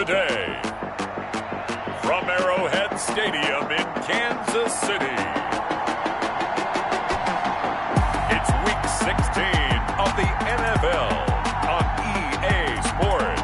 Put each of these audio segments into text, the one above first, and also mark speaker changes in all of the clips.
Speaker 1: Today, from Arrowhead Stadium in Kansas City, it's Week 16 of the NFL on EA Sports.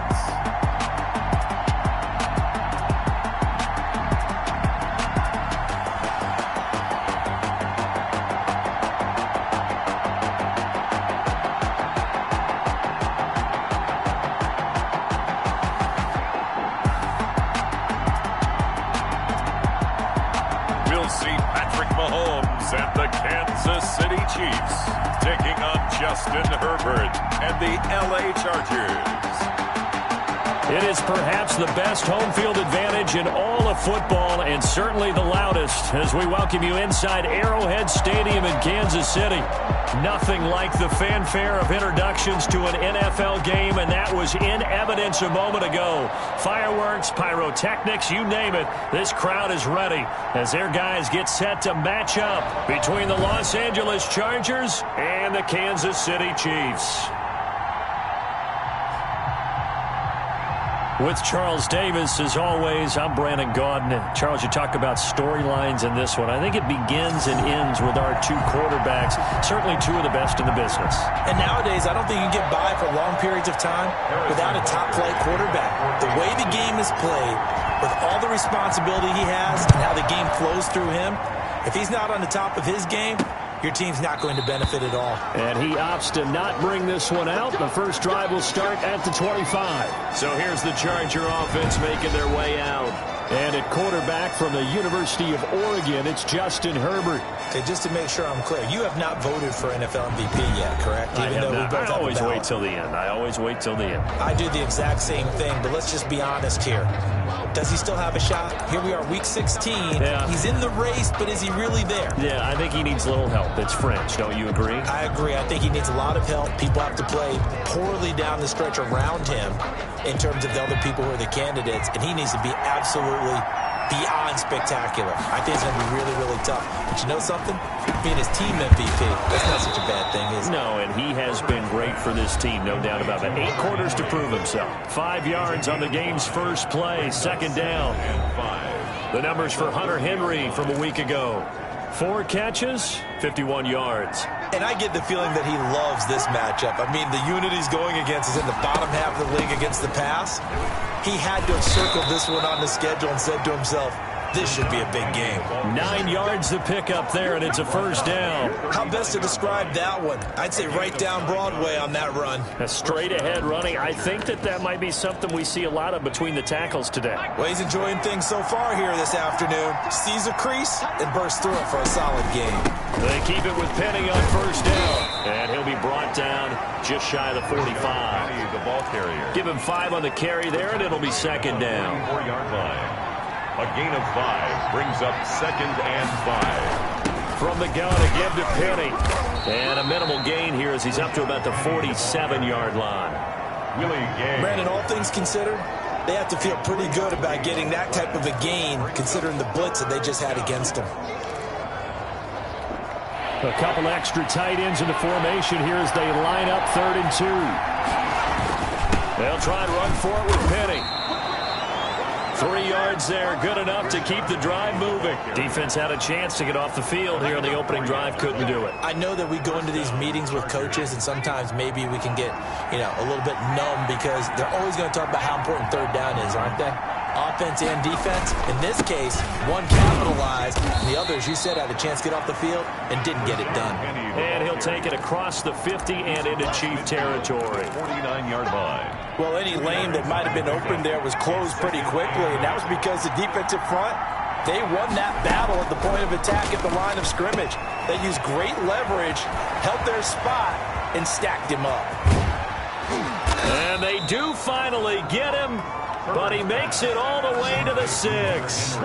Speaker 1: And the Kansas City Chiefs taking on Justin Herbert and the LA Chargers.
Speaker 2: It is perhaps the best home field advantage in all of football, and certainly the loudest, as we welcome you inside Arrowhead Stadium in Kansas City. Nothing like the fanfare of introductions to an NFL game, and that was in evidence a moment ago. Fireworks, pyrotechnics, you name it. This crowd is ready as their guys get set to match up between the Los Angeles Chargers and the Kansas City Chiefs. With Charles Davis, as always, I'm Brandon Gaudin. Charles, you talk about storylines in this one. I think it begins and ends with our two quarterbacks, certainly two of the best in the business.
Speaker 3: And nowadays, I don't think you can get by for long periods of time without a top-flight quarterback. The way the game is played, with all the responsibility he has and how the game flows through him, if he's not on the top of his game, your team's not going to benefit at all.
Speaker 2: And he opts to not bring this one out. The first drive will start at the 25. So here's the Charger offense making their way out. And at quarterback from the University of Oregon, it's Justin Herbert.
Speaker 3: Okay, just to make sure I'm clear, you have not voted for NFL MVP yet, correct?
Speaker 2: I always wait till the end. I always wait till the end.
Speaker 3: I do the exact same thing, but let's just be honest here. Does he still have a shot? Here we are, Week 16.
Speaker 2: Yeah.
Speaker 3: He's in the race, but is he really there?
Speaker 2: Yeah, I think he needs a little help. It's French. Don't you agree?
Speaker 3: I agree. I think he needs a lot of help. People have to play poorly down the stretch around him in terms of the other people who are the candidates, and he needs to be absolutely beyond spectacular. I think it's going to be really, really tough. But you know something? Being his team MVP, that's not such a bad thing, is it?
Speaker 2: No, and he has been great for this team, no doubt about it. 8 quarters to prove himself. 5 yards on the game's first play, second down. The numbers for Hunter Henry from a week ago. 4 catches, 51 yards.
Speaker 3: And I get the feeling that he loves this matchup. I mean, the unit he's going against is in the bottom half of the league against the pass. He had to have circled this one on the schedule and said to himself, this should be a big game.
Speaker 2: 9 yards to pick up there, and it's a first down.
Speaker 3: How best to describe that one? I'd say right down Broadway on that run.
Speaker 2: A straight-ahead running. I think that might be something we see a lot of between the tackles today.
Speaker 3: Well, he's enjoying things so far here this afternoon. Sees a crease and bursts through it for a solid game.
Speaker 2: They keep it with Penny on first down, and he'll be brought down just shy of the 45.
Speaker 1: The ball carrier.
Speaker 2: Give him 5 on the carry there, and it'll be second down.
Speaker 1: 4-yard line. A gain of 5 brings up 2nd and 5.
Speaker 2: From the gun, a give to Penny. And a minimal gain here as he's up to about the 47-yard line.
Speaker 1: Willie Gay.
Speaker 3: Brandon, all things considered, they have to feel pretty good about getting that type of a gain, considering the blitz that they just had against them.
Speaker 2: A couple extra tight ends in the formation here as they line up 3rd and 2. They'll try and run for it with Penny. 3 yards there, good enough to keep the drive moving. Defense had a chance to get off the field here on the opening drive, couldn't do it.
Speaker 3: I know that we go into these meetings with coaches, and sometimes maybe we can get, a little bit numb because they're always going to talk about how important 3rd down is, aren't they? Offense and defense. In this case, one capitalized, and the other, as you said, had a chance to get off the field and didn't get it done.
Speaker 2: And he'll take it across the 50 and into Chief territory.
Speaker 1: 49-yard line.
Speaker 3: Well, any lane that might have been open there was closed pretty quickly, and that was because the defensive front, they won that battle at the point of attack at the line of scrimmage. They used great leverage, held their spot, and stacked him up.
Speaker 2: And they do finally get him, but he makes it all the way to the 6.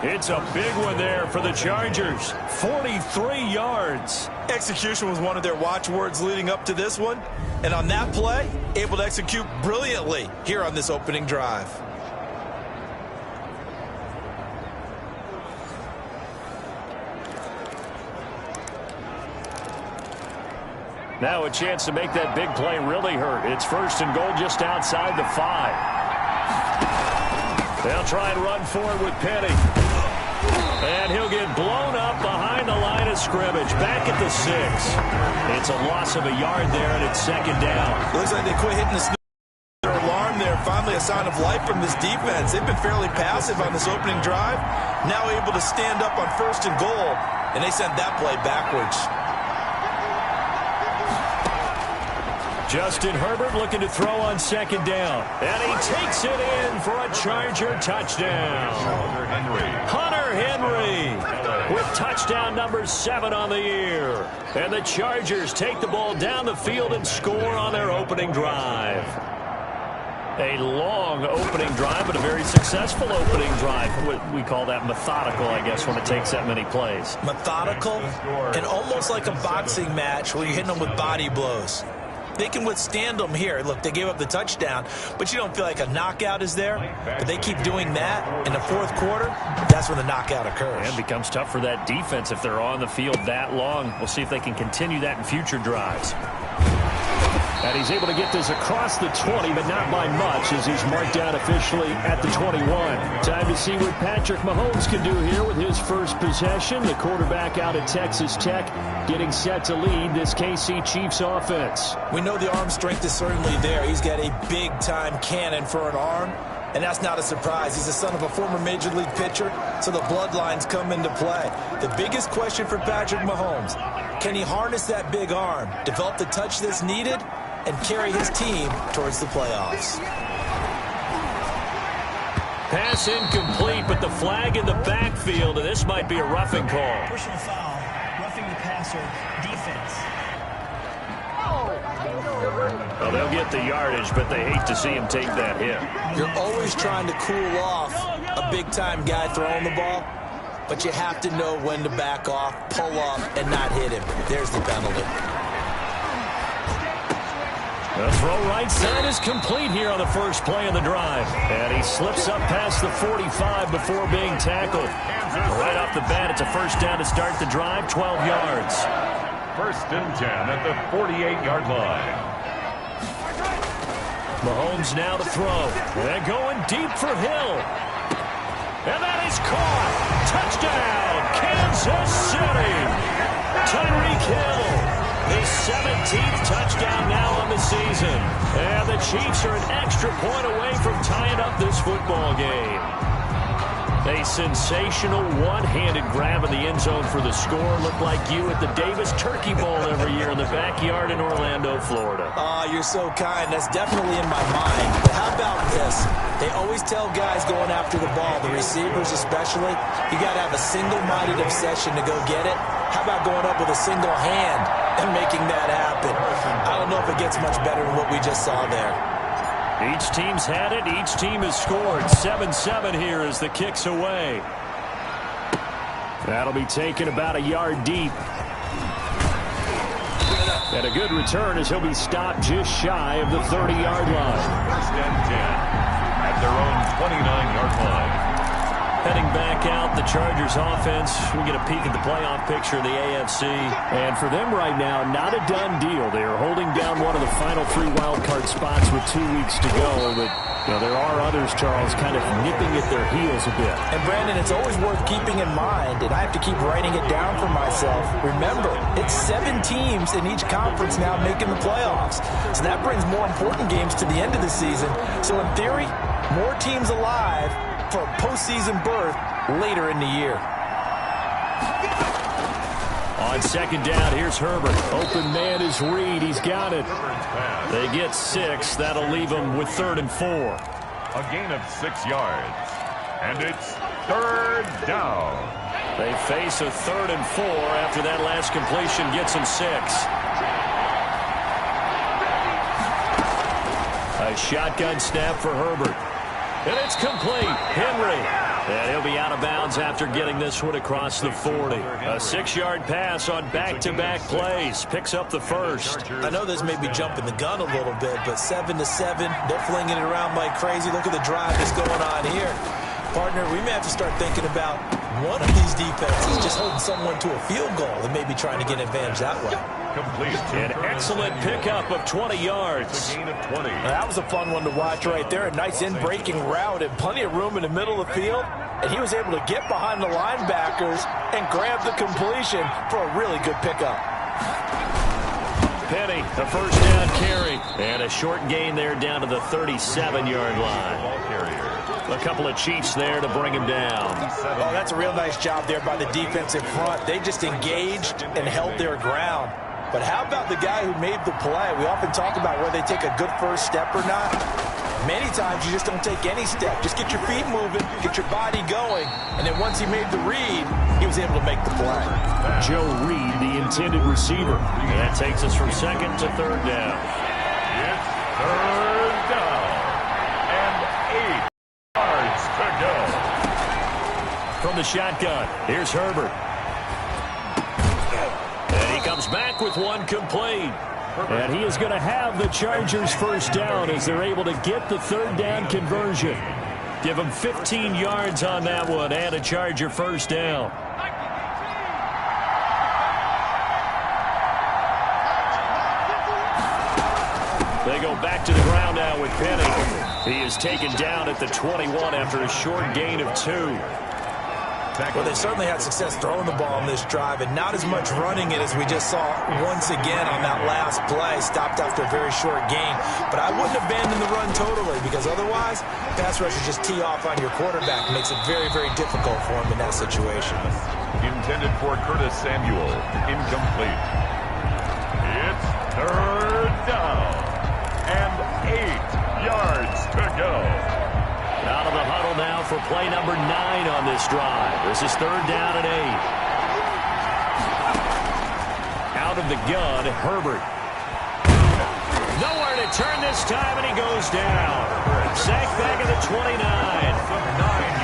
Speaker 2: It's a big one there for the Chargers. 43 yards.
Speaker 3: Execution was one of their watchwords leading up to this one. And on that play, able to execute brilliantly here on this opening drive.
Speaker 2: Now a chance to make that big play really hurt. It's 1st and goal just outside the 5. They'll try and run forward with Penny. And he'll get blown up behind the line of scrimmage. Back at the 6. It's a loss of a yard there, and it's second down.
Speaker 3: Looks like they quit hitting the alarm there. Finally a sign of life from this defense. They've been fairly passive on this opening drive. Now able to stand up on 1st and goal, and they sent that play backwards.
Speaker 2: Justin Herbert looking to throw on 2nd down. And he takes it in for a Charger touchdown. Hunter Henry with touchdown number 7 on the year. And the Chargers take the ball down the field and score on their opening drive. A long opening drive, but a very successful opening drive. We call that methodical, I guess, when it takes that many plays.
Speaker 3: Methodical and almost like a boxing match where you're hitting them with body blows. They can withstand them here. Look, they gave up the touchdown, but you don't feel like a knockout is there. But they keep doing that in the 4th quarter. That's when the knockout occurs.
Speaker 2: And it becomes tough for that defense if they're on the field that long. We'll see if they can continue that in future drives. And he's able to get this across the 20, but not by much, as he's marked out officially at the 21. Time to see what Patrick Mahomes can do here with his first possession. The quarterback out at Texas Tech getting set to lead this KC Chiefs offense.
Speaker 3: We know the arm strength is certainly there. He's got a big-time cannon for an arm, and that's not a surprise. He's the son of a former Major League pitcher, so the bloodlines come into play. The biggest question for Patrick Mahomes, can he harness that big arm, develop the touch that's needed, and carry his team towards the playoffs?
Speaker 2: Pass incomplete, but the flag in the backfield, and this might be a roughing call.
Speaker 4: Personal foul, roughing the passer, defense.
Speaker 2: Well, they'll get the yardage, but they hate to see him take that hit.
Speaker 3: You're always trying to cool off a big-time guy throwing the ball, but you have to know when to back off, pull up, and not hit him. There's the penalty.
Speaker 2: The throw right side is complete here on the first play of the drive. And he slips up past the 45 before being tackled. Right off the bat, it's a first down to start the drive, 12 yards.
Speaker 1: 1st and 10 at the 48-yard line.
Speaker 2: Mahomes now to throw. And going deep for Hill. And that is caught. Touchdown, Kansas City. Tyreek Hill. His 17th touchdown now on the season. And the Chiefs are an extra point away from tying up this football game. A sensational one-handed grab in the end zone for the score. Looked like you at the Davis Turkey Bowl every year in the backyard in Orlando, Florida.
Speaker 3: Oh, you're so kind. That's definitely in my mind. But how about this? They always tell guys going after the ball, the receivers especially, you got to have a single-minded obsession to go get it. How about going up with a single hand and making that happen? I don't know if it gets much better than what we just saw there.
Speaker 2: Each team's had it. Each team has scored. 7-7 here as the kick's away. That'll be taken about a yard deep. And a good return as he'll be stopped just shy of the 30-yard line.
Speaker 1: 1st and 10 at their own 29-yard line.
Speaker 2: Heading back out, the Chargers offense. We get a peek at the playoff picture of the AFC. And for them right now, not a done deal. They are holding down one of the final 3 wildcard spots with 2 weeks to go. But there are others, Charles, kind of nipping at their heels a bit.
Speaker 3: And, Brandon, it's always worth keeping in mind, and I have to keep writing it down for myself. Remember, it's 7 teams in each conference now making the playoffs. So that brings more important games to the end of the season. So, in theory, more teams alive for a postseason berth later in the year.
Speaker 2: On 2nd down, here's Herbert. Open man is Reed. He's got it. They get 6. That'll leave them with 3rd and 4.
Speaker 1: A gain of 6 yards. And it's 3rd down.
Speaker 2: They face a 3rd and 4 after that last completion gets them 6. A shotgun snap for Herbert. And it's complete. Henry. And he'll be out of bounds after getting this one across the 40. A 6-yard pass on back-to-back plays. Picks up the first.
Speaker 3: I know this may be jumping the gun a little bit, but 7-7, they're flinging it around like crazy. Look at the drive that's going on here. Partner, we may have to start thinking about one of these defenses just holding someone to a field goal and maybe trying to get an advantage that way.
Speaker 1: Complete.
Speaker 2: An excellent pickup of 20 yards.
Speaker 1: A gain of 20.
Speaker 3: That was a fun one to watch right there. A nice in-breaking route and plenty of room in the middle of the field. And he was able to get behind the linebackers and grab the completion for a really good pickup.
Speaker 2: Penny, the first down carry. And a short gain there down to the 37-yard line.
Speaker 1: Ball carrier.
Speaker 2: A couple of Chiefs there to bring him down.
Speaker 3: Oh, that's a real nice job there by the defense in front. They just engaged and held their ground. But how about the guy who made the play? We often talk about whether they take a good first step or not. Many times you just don't take any step. Just get your feet moving, get your body going, and then once he made the read, he was able to make the play.
Speaker 2: Joe Reed, the intended receiver. And that takes us from second to third down.
Speaker 1: It's third down. And 8 yards to go.
Speaker 2: From the shotgun, here's Herbert. And he comes back with one complete. And he is going to have the Chargers first down as they're able to get the third down conversion. Give him 15 yards on that one and a Charger first down. They go back to the ground now with Penny. He is taken down at the 21 after a short gain of 2.
Speaker 3: Well, they certainly had success throwing the ball on this drive and not as much running it as we just saw once again on that last play. Stopped after a very short gain. But I wouldn't abandon the run totally because otherwise, pass rushers just tee off on your quarterback. Makes it very, very difficult for him in that situation.
Speaker 1: Intended for Curtis Samuel. Incomplete. It's third down. And 8 yards to go.
Speaker 2: Out of the huddle now for play number 9 on this drive. This is third down and 8. Out of the gun, Herbert. Nowhere to turn this time, and he goes down. Sacked back at the 29.
Speaker 1: 9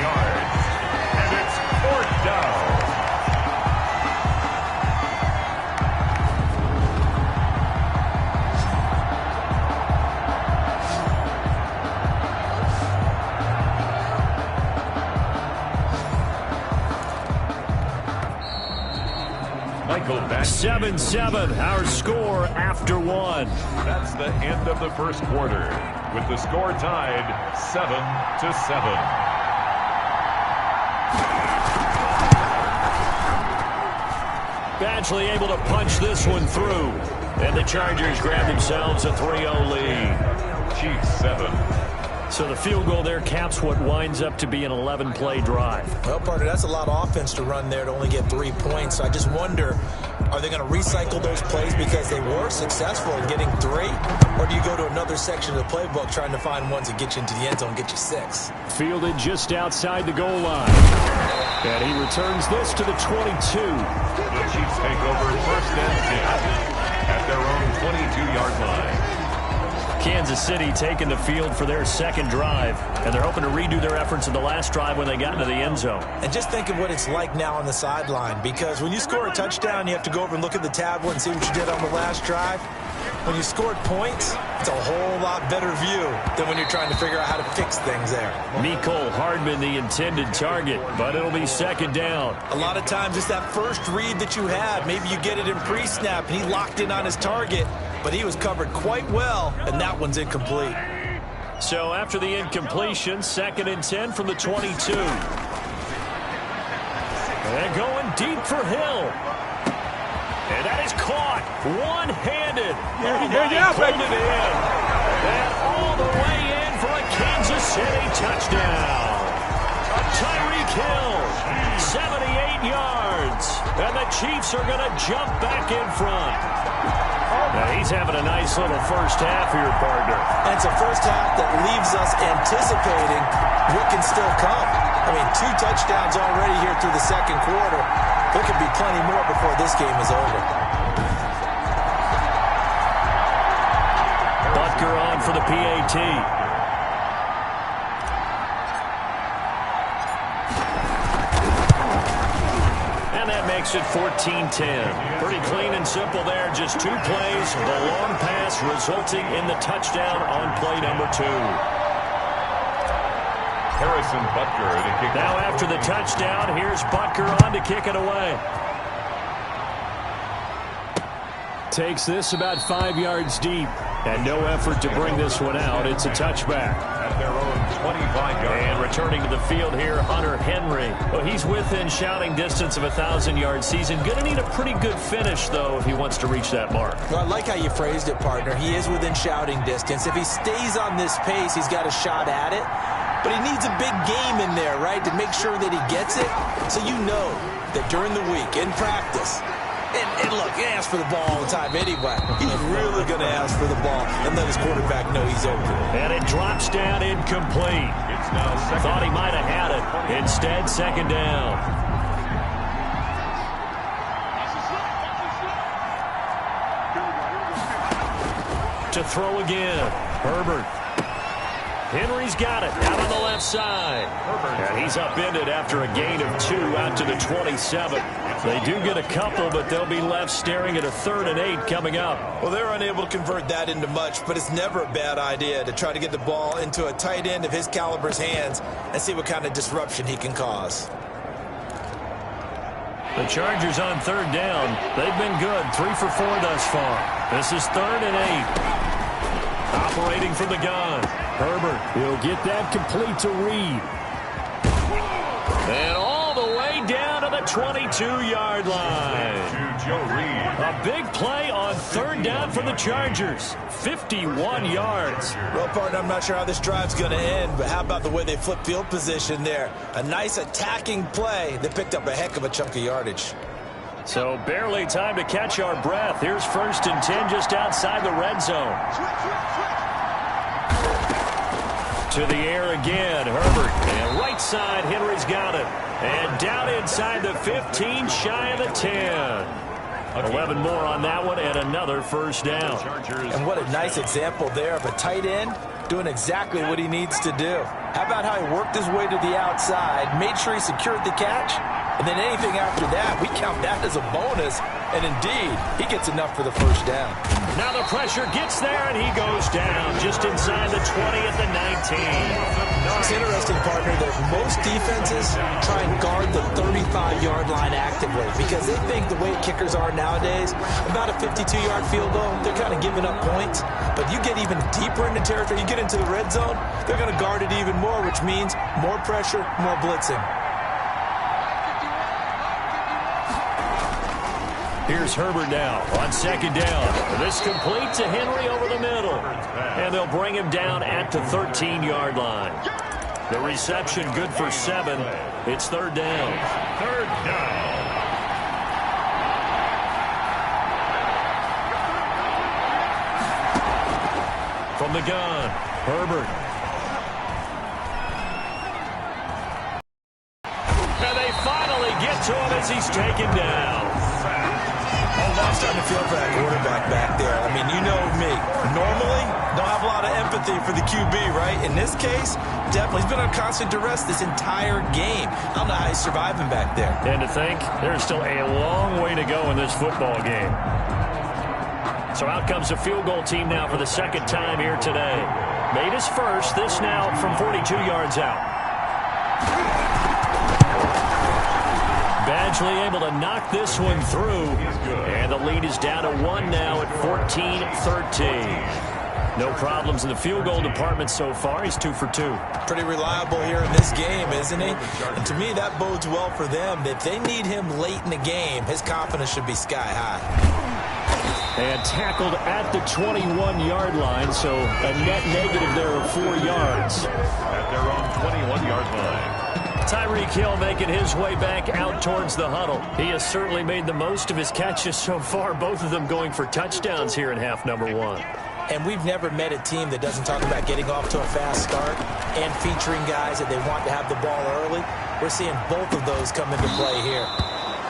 Speaker 1: yards. And it's fourth down. Michael back.
Speaker 2: 7-7, our score after 1.
Speaker 1: That's the end of the first quarter, with the score tied 7-7.
Speaker 2: Badgley able to punch this one through. And the Chargers grab themselves a 3-0 lead.
Speaker 1: Chiefs 7.
Speaker 2: So the field goal there caps what winds up to be an 11-play drive.
Speaker 3: Well, partner, that's a lot of offense to run there to only get 3 points. So I just wonder, are they going to recycle those plays because they were successful in getting 3? Or do you go to another section of the playbook trying to find ones that get you into the end zone and get you 6?
Speaker 2: Fielded just outside the goal line. And he returns this to the 22.
Speaker 1: The Chiefs take over first and 10 at their own 22-yard line.
Speaker 2: Kansas City taking the field for their second drive, and they're hoping to redo their efforts in the last drive when they got into the end zone.
Speaker 3: And just think of what it's like now on the sideline, because when you score a touchdown, you have to go over and look at the tablet and see what you did on the last drive. When you scored points, it's a whole lot better view than when you're trying to figure out how to fix things there.
Speaker 2: Mecole Hardman, the intended target, but it'll be second down.
Speaker 3: A lot of times it's that first read that you had. Maybe you get it in pre-snap, and he locked in on his target, but he was covered quite well, and that one's incomplete.
Speaker 2: So after the incompletion, second and 10 from the 22. And going deep for Hill. And that is caught one-handed. Pulled it in. And all the way in for a Kansas City touchdown. A Tyreek Hill, 78 yards. And the Chiefs are going to jump back in front. Now he's having a nice little first half here, partner.
Speaker 3: And it's a first half that leaves us anticipating what can still come. I mean, 2 touchdowns already here through the second quarter. There could be plenty more before this game is over.
Speaker 2: Butker on for the PAT. And that makes it 14-10. Pretty clean and simple there. Just 2 plays. The long pass resulting in the touchdown on play number 2.
Speaker 1: Harrison Butker to kick.
Speaker 2: Now after the touchdown, here's Butker on to kick it away. Takes this about 5 yards deep. And no effort to bring this one out. It's a touchback.
Speaker 1: At their own 25-yard.
Speaker 2: And returning to the field here, Hunter Henry. Well, he's within shouting distance of a 1,000-yard season. Going to need a pretty good finish, though, if he wants to reach that mark.
Speaker 3: Well, I like how you phrased it, partner. He is within shouting distance. If he stays on this pace, he's got a shot at it. But he needs a big game in there, right, to make sure that he gets it. So you know that during the week, in practice, and look, he asks for the ball all the time anyway. He's really going to ask for the ball and let his quarterback know he's open.
Speaker 2: And it drops down incomplete.
Speaker 1: It's now second.
Speaker 2: Thought he might have had it. Instead, second down. To throw again. Herbert. Henry's got it out on the left side. And he's upended after a gain of 2 out to the 27. They do get a couple, but they'll be left staring at a 3rd and 8 coming up.
Speaker 3: Well, they're unable to convert that into much, but it's never a bad idea to try to get the ball into a tight end of his caliber's hands and see what kind of disruption he can cause.
Speaker 2: The Chargers on 3rd down. They've been good, 3 for 4 thus far. This is 3rd and 8. Operating from the gun. Herbert, he'll get that complete to Reed. And all the way down to the 22-yard line.
Speaker 1: To Joe Reed.
Speaker 2: A big play on 3rd down for the Chargers. 51 yards.
Speaker 3: Well, partner, I'm not sure how this drive's going to end, but how about the way they flip field position there? A nice attacking play that picked up a heck of a chunk of yardage.
Speaker 2: So barely time to catch our breath. Here's 1st and 10 just outside the red zone. To the air again, Herbert. And right side, Henry's got it. And down inside the 15, shy of the 10. 11 more on that one, and another 1st down.
Speaker 3: And what a nice example there of a tight end doing exactly what he needs to do. How about how he worked his way to the outside, made sure he secured the catch, and then anything after that, we count that as a bonus. And indeed, he gets enough for the 1st down.
Speaker 2: Now the pressure gets there, and he goes down just inside the 20 at the 19.
Speaker 3: It's interesting, partner, that most defenses try and guard the 35-yard line actively because they think the way kickers are nowadays, about a 52-yard field goal, they're kind of giving up points. But you get even deeper into territory, you get into the red zone, they're going to guard it even more, which means more pressure, more blitzing.
Speaker 2: Here's Herbert now on 2nd down. This complete to Henry over the middle. And they'll bring him down at the 13-yard line. The reception good for 7. It's 3rd down.
Speaker 1: 3rd down.
Speaker 2: From the gun, Herbert. And they finally get to him as he's taken down.
Speaker 3: I'm starting to feel for that quarterback back there. I mean, you know me. Normally, don't have a lot of empathy for the QB, right? In this case, definitely. He's been on constant duress this entire game. I don't know how he's surviving back there.
Speaker 2: And to think, there's still a long way to go in this football game. So out comes the field goal team now for the 2nd time here today. Made his first. This now from 42 yards out. Badgley able to knock this one through. And the lead is down to 1 now at 14-13. No problems in the field goal department so far. He's 2 for 2.
Speaker 3: Pretty reliable here in this game, isn't he? And to me, that bodes well for them. If they need him late in the game, his confidence should be sky high.
Speaker 2: And tackled at the 21-yard line, so a net negative there of 4 yards.
Speaker 1: At their own 21-yard line.
Speaker 2: Tyreek Hill making his way back out towards the huddle. He has certainly made the most of his catches so far, both of them going for touchdowns here in half number 1.
Speaker 3: And we've never met a team that doesn't talk about getting off to a fast start and featuring guys that they want to have the ball early. We're seeing both of those come into play here.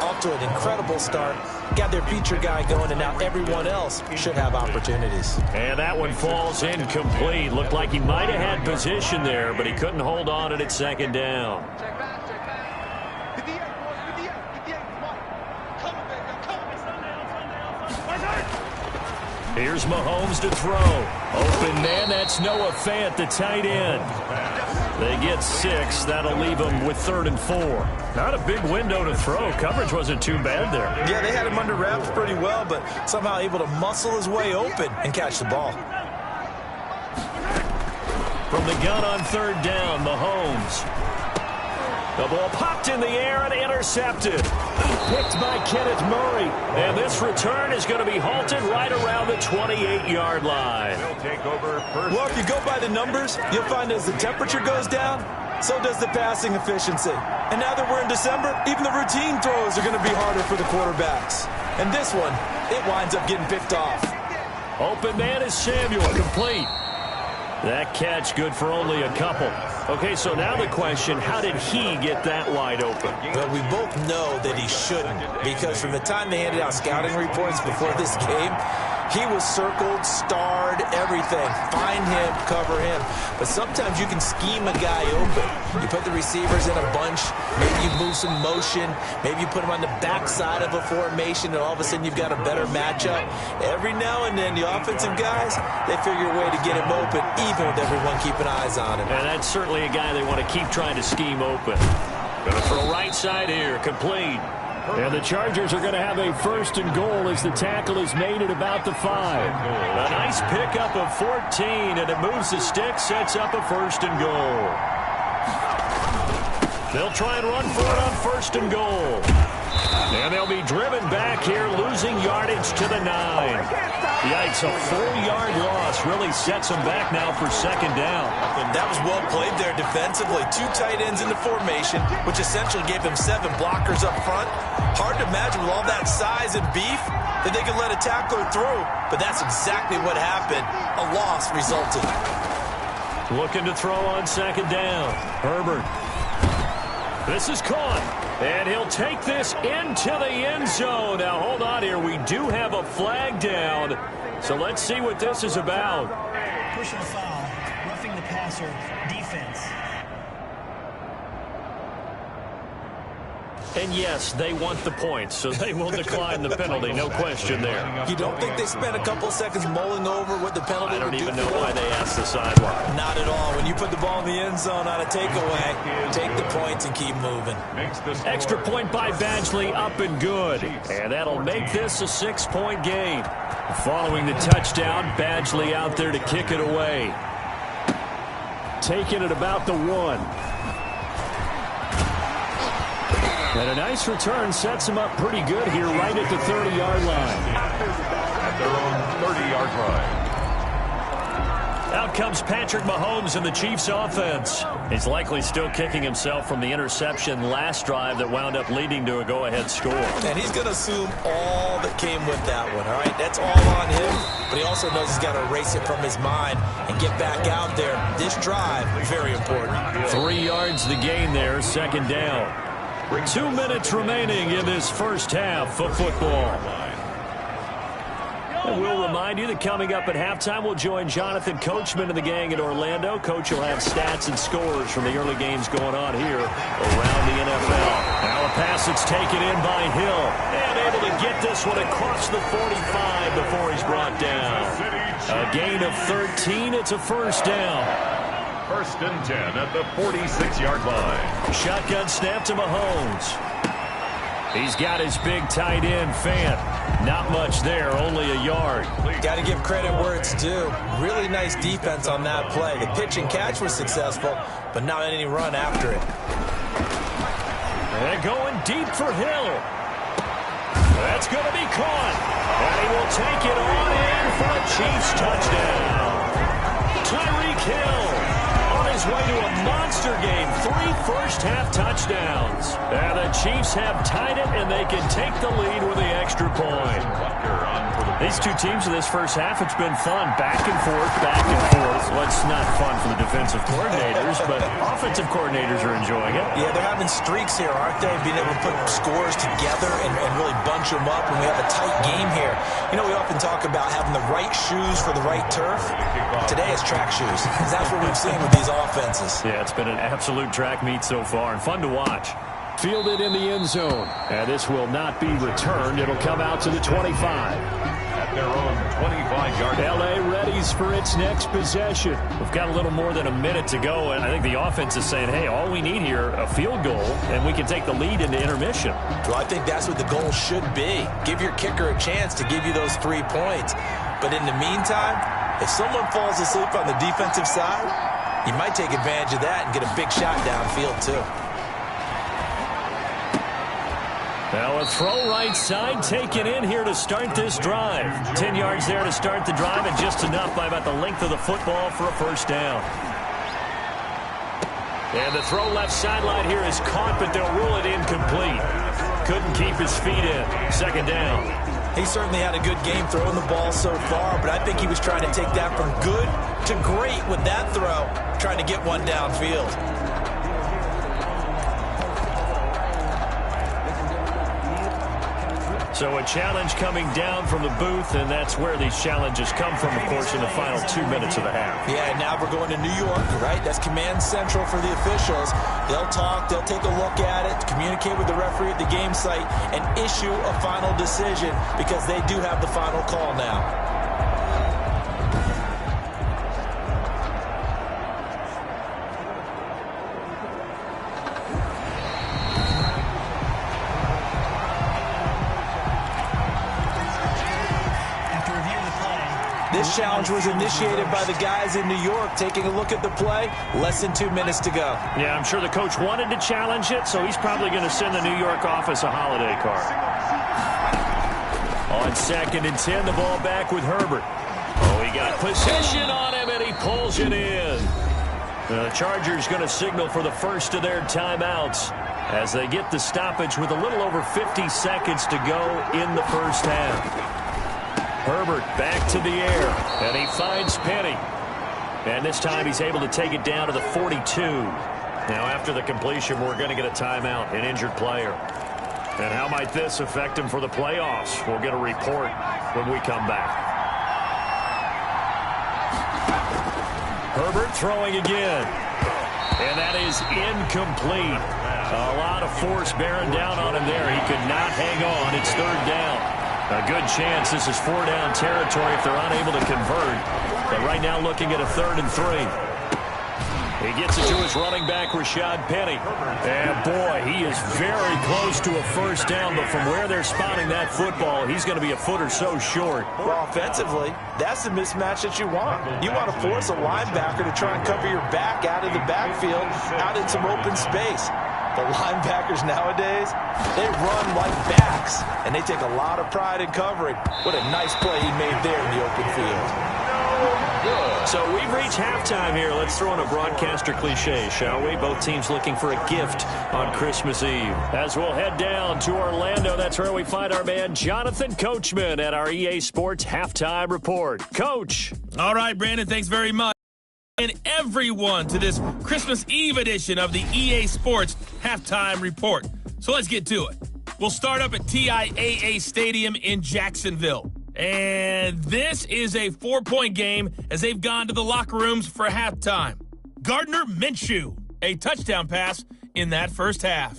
Speaker 3: Off to an incredible start, got their feature guy going, and now everyone else should have opportunities.
Speaker 2: And that one falls incomplete. Looked like he might have had position there, but he couldn't hold on at 2nd down. Here's Mahomes to throw. Open man, that's Noah Fant, the tight end. They get 6. That'll leave them with 3rd and 4. Not a big window to throw. Coverage wasn't too bad there.
Speaker 3: Yeah, they had him under wraps pretty well, but somehow able to muscle his way open and catch the ball.
Speaker 2: From the gun on 3rd down, Mahomes. The ball popped in the air and intercepted. Picked by Kenneth Murray. And this return is going to be halted right around the 28-yard line.
Speaker 3: Well, if you go by the numbers, you'll find as the temperature goes down, so does the passing efficiency. And now that we're in December, even the routine throws are going to be harder for the quarterbacks. And this one, it winds up getting picked off.
Speaker 2: Open man is Samuel, complete. That catch good for only a couple. Okay, so now the question, how did he get that wide open?
Speaker 3: Well, we both know that he shouldn't, because from the time they handed out scouting reports before this game, he was circled, starred, everything. Find him, cover him. But sometimes you can scheme a guy open. You put the receivers in a bunch. Maybe you move some motion. Maybe you put them on the backside of a formation, and all of a sudden you've got a better matchup. Every now and then, the offensive guys, they figure a way to get him open, even with everyone keeping eyes on him.
Speaker 2: And that's certainly a guy they want to keep trying to scheme open. Going to throw right side here, complete. And the Chargers are going to have a 1st and goal as the tackle is made at about the 5. A nice pickup of 14, and it moves the stick, sets up a 1st and goal. They'll try and run for it on 1st and goal. And they'll be driven back here, losing yardage to the 9. Yikes, a 4-yard loss really sets them back now for 2nd down.
Speaker 3: That was well played there defensively. 2 tight ends in the formation, which essentially gave them 7 blockers up front. Hard to imagine with all that size and beef that they could let a tackler through. But that's exactly what happened. A loss resulted.
Speaker 2: Looking to throw on 2nd down. Herbert. This is caught. And he'll take this into the end zone. Now, hold on here. We do have a flag down. So let's see what this is about.
Speaker 4: Personal foul, roughing the passer, defense.
Speaker 2: And yes, they want the points, so they will decline the penalty. No question there.
Speaker 3: You don't think they spent a couple seconds mulling over what the penalty would do?
Speaker 2: I don't even know why they asked the sideline.
Speaker 3: Not at all. When you put the ball in the end zone on a takeaway, take the points and keep moving.
Speaker 2: Extra point by Badgley, up and good. And that'll make this a 6-point game. Following the touchdown, Badgley out there to kick it away. Taking it about the 1. And a nice return sets him up pretty good here right at the 30-yard line.
Speaker 1: At their own 30-yard line.
Speaker 2: Out comes Patrick Mahomes in the Chiefs offense. He's likely still kicking himself from the interception last drive that wound up leading to a go-ahead score.
Speaker 3: And he's going to assume all that came with that one, all right? That's all on him, but he also knows he's got to erase it from his mind and get back out there. This drive, very important.
Speaker 2: 3 yards the gain there, 2nd down. 2 minutes remaining in this first half of football. And we'll remind you that coming up at halftime, we'll join Jonathan Coachman and the gang in Orlando. Coach will have stats and scores from the early games going on here around the NFL. Now a pass that's taken in by Hill. And able to get this one across the 45 before he's brought down. A gain of 13. It's a 1st down.
Speaker 1: 1st and 10 at the 46-yard line.
Speaker 2: Shotgun snap to Mahomes. He's got his big tight end, Fant. Not much there, only a yard.
Speaker 3: Got to give credit where it's due. Really nice defense on that play. The pitch and catch was successful, but not any run after it.
Speaker 2: And going deep for Hill. That's going to be caught. And he will take it on in for a Chiefs touchdown. Tyreek Hill. His way to a monster game. 3 first-half touchdowns. And the Chiefs have tied it, and they can take the lead with the extra point. These two teams in this first half, it's been fun. Back and forth, back and forth. Well, it's not fun for the defensive coordinators, but offensive coordinators are enjoying it.
Speaker 3: Yeah, they're having streaks here, aren't they? Being able to put scores together and really bunch them up when we have a tight game here. You know, we often talk about having the right shoes for the right turf. Today it's track shoes, because that's what we've seen with these offenses.
Speaker 2: Yeah, it's been an absolute track meet so far, and fun to watch. Fielded in the end zone. And this will not be returned. It'll come out to the 25.
Speaker 1: At their own 25-yard line.
Speaker 2: L.A. ready plays for its next possession. We've got a little more than a minute to go, and I think the offense is saying, hey, all we need here, a field goal, and we can take the lead into intermission.
Speaker 3: Well, I think that's what the goal should be. Give your kicker a chance to give you those 3 points. But in the meantime, if someone falls asleep on the defensive side, you might take advantage of that and get a big shot downfield, too.
Speaker 2: Now a throw right side taken in here to start this drive. 10 yards there to start the drive, and just enough by about the length of the football for a first down. And the throw left sideline here is caught, but they'll rule it incomplete. Couldn't keep his feet in. Second down.
Speaker 3: He certainly had a good game throwing the ball so far, but I think he was trying to take that from good to great with that throw, trying to get one downfield.
Speaker 2: So a challenge coming down from the booth, and that's where these challenges come from, of course, in the final 2 minutes of the half.
Speaker 3: Yeah, and now we're going to New York, right? That's command central for the officials. They'll talk, they'll take a look at it, communicate with the referee at the game site, and issue a final decision because they do have the final call now. This challenge was initiated by the guys in New York. Taking a look at the play, less than 2 minutes to go.
Speaker 2: Yeah, I'm sure the coach wanted to challenge it, so he's probably going to send the New York office a holiday card. On 2nd and 10, the ball back with Herbert. Oh, he got possession on him, and he pulls it in. The Chargers going to signal for the first of their timeouts as they get the stoppage with a little over 50 seconds to go in the first half. Herbert back to the air, and he finds Penny. And this time he's able to take it down to the 42. Now after the completion, we're going to get a timeout, an injured player. And how might this affect him for the playoffs? We'll get a report when we come back. Herbert throwing again. And that is incomplete. A lot of force bearing down on him there. He could not hang on. It's 3rd down. A good chance this is 4-down territory if they're unable to convert. But right now looking at a 3rd and 3. He gets it to his running back, Rashad Penny. And boy, he is very close to a first down, but from where they're spotting that football, he's going to be a foot or so short.
Speaker 3: Well, offensively, that's the mismatch that you want. You want to force a linebacker to try and cover your back out of the backfield, out in some open space. The linebackers nowadays, they run like backs, and they take a lot of pride in covering. What a nice play he made there in the open field.
Speaker 2: So we've reached halftime here. Let's throw in a broadcaster cliche, shall we? Both teams looking for a gift on Christmas Eve. As we'll head down to Orlando, that's where we find our man Jonathan Coachman at our EA Sports Halftime Report. Coach.
Speaker 5: All right, Brandon, thanks very much. And everyone to this Christmas Eve edition of the EA Sports Halftime Report. So let's get to it. We'll start up at TIAA Stadium in Jacksonville. And this is a 4-point game as they've gone to the locker rooms for halftime. Gardner Minshew, a touchdown pass in that first half.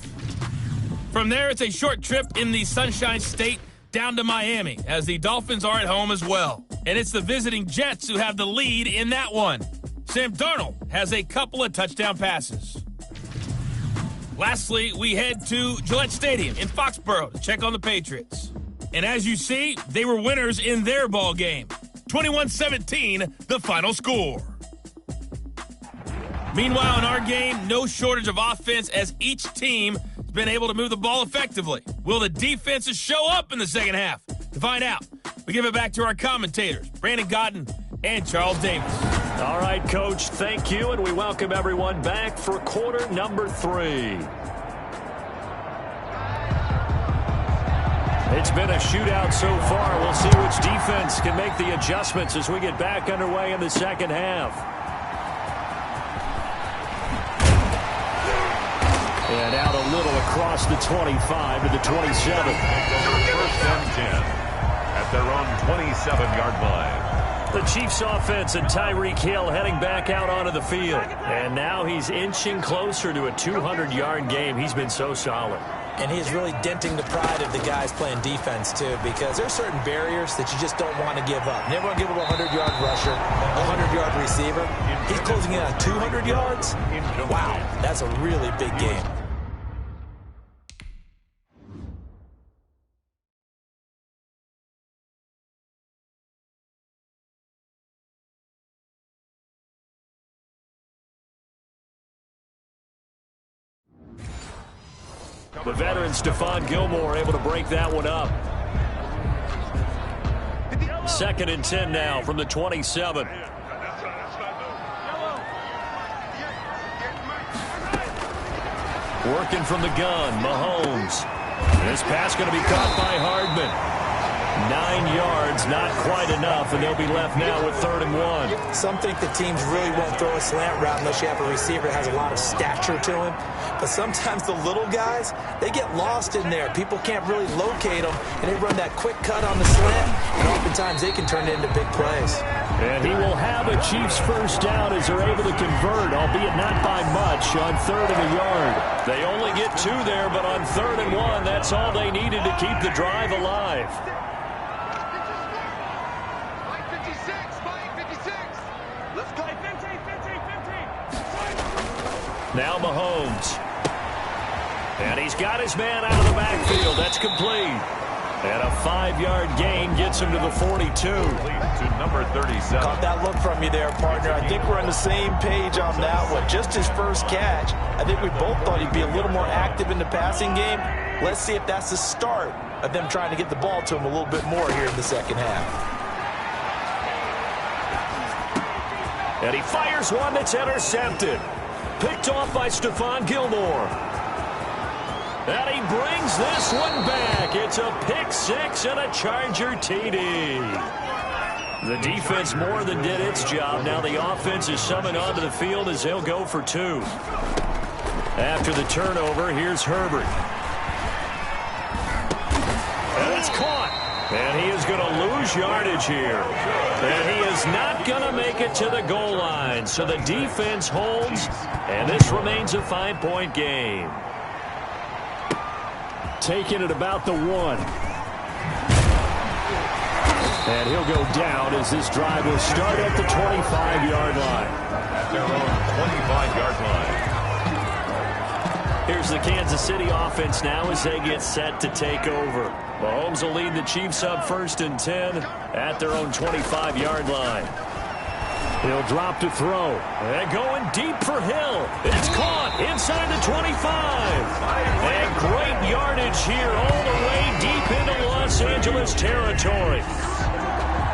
Speaker 5: From there, it's a short trip in the Sunshine State down to Miami as the Dolphins are at home as well. And it's the visiting Jets who have the lead in that one. Sam Darnold has a couple of touchdown passes. Lastly, we head to Gillette Stadium in Foxborough to check on the Patriots. And as you see, they were winners in their ball game. 21-17, the final score. Meanwhile, in our game, no shortage of offense as each team has been able to move the ball effectively. Will the defenses show up in the second half? To find out, we give it back to our commentators, Brandon Gaudin and Charles Davis.
Speaker 2: All right, Coach, thank you, and we welcome everyone back for quarter number 3. It's been a shootout so far. We'll see which defense can make the adjustments as we get back underway in the second half. And out a little across the 25 to the 27.
Speaker 1: First and 10 at their own 27-yard line.
Speaker 2: The Chiefs offense and Tyreek Hill heading back out onto the field. And now he's inching closer to a 200-yard game. He's been so solid.
Speaker 3: And he is really denting the pride of the guys playing defense, too, because there are certain barriers that you just don't want to give up. Never want to give up a 100-yard rusher, a 100-yard receiver. He's closing in on 200 yards. Wow, that's a really big game.
Speaker 2: The veteran Stephon Gilmore able to break that one up. 2nd and 10 now from the 27. Working from the gun, Mahomes. This pass going to be caught by Hardman. 9 yards, not quite enough, and they'll be left now with 3rd and 1.
Speaker 3: Some think the teams really won't throw a slant route unless you have a receiver that has a lot of stature to him. But sometimes the little guys, they get lost in there. People can't really locate them, and they run that quick cut on the slant, and oftentimes they can turn it into big plays.
Speaker 2: And he will have a Chiefs first down as they're able to convert, albeit not by much, on 3rd and a yard. They only get 2 there, but on 3rd and 1, that's all they needed to keep the drive alive. Now Mahomes. And he's got his man out of the backfield. That's complete. And a 5-yard gain gets him to the 42.
Speaker 1: To number 37.
Speaker 3: Caught that look from you there, partner. I think we're on the same page on that one. Just his first catch. I think we both thought he'd be a little more active in the passing game. Let's see if that's the start of them trying to get the ball to him a little bit more here in the second half.
Speaker 2: And he fires one that's intercepted. Picked off by Stephon Gilmore. And he brings this one back. It's a pick 6 and a Charger TD. The defense more than did its job. Now the offense is summoned onto the field as they'll go for 2. After the turnover, here's Herbert. And it's caught. And he is going to lose yardage here. And he is not going to make it to the goal line. So the defense holds, and this remains a 5-point game. Taking it about the 1. And he'll go down as this drive will start at the 25-yard line.
Speaker 1: At their own 25-yard line.
Speaker 2: Here's the Kansas City offense now as they get set to take over. Mahomes will lead the Chiefs up 1st and 10 at their own 25-yard line. He'll drop to throw. And going deep for Hill. It's caught inside the 25. And great yardage here all the way deep into Los Angeles territory.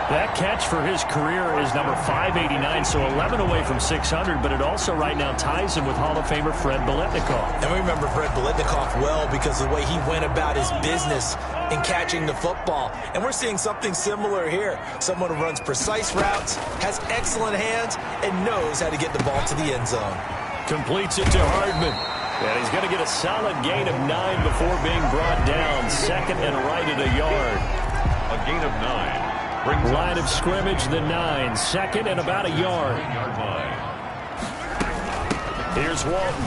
Speaker 2: That catch for his career is number 589, so 11 away from 600, but it also right now ties him with Hall of Famer Fred Biletnikoff.
Speaker 3: And we remember Fred Biletnikoff well because of the way he went about his business in catching the football. And we're seeing something similar here. Someone who runs precise routes, has excellent hands, and knows how to get the ball to the end zone.
Speaker 2: Completes it to Hardman. And he's going to get a solid gain of 9 before being brought down. 2nd and right at a yard.
Speaker 1: A gain of 9.
Speaker 2: Line of scrimmage, the 9. 2nd and about a yard. Here's Walton.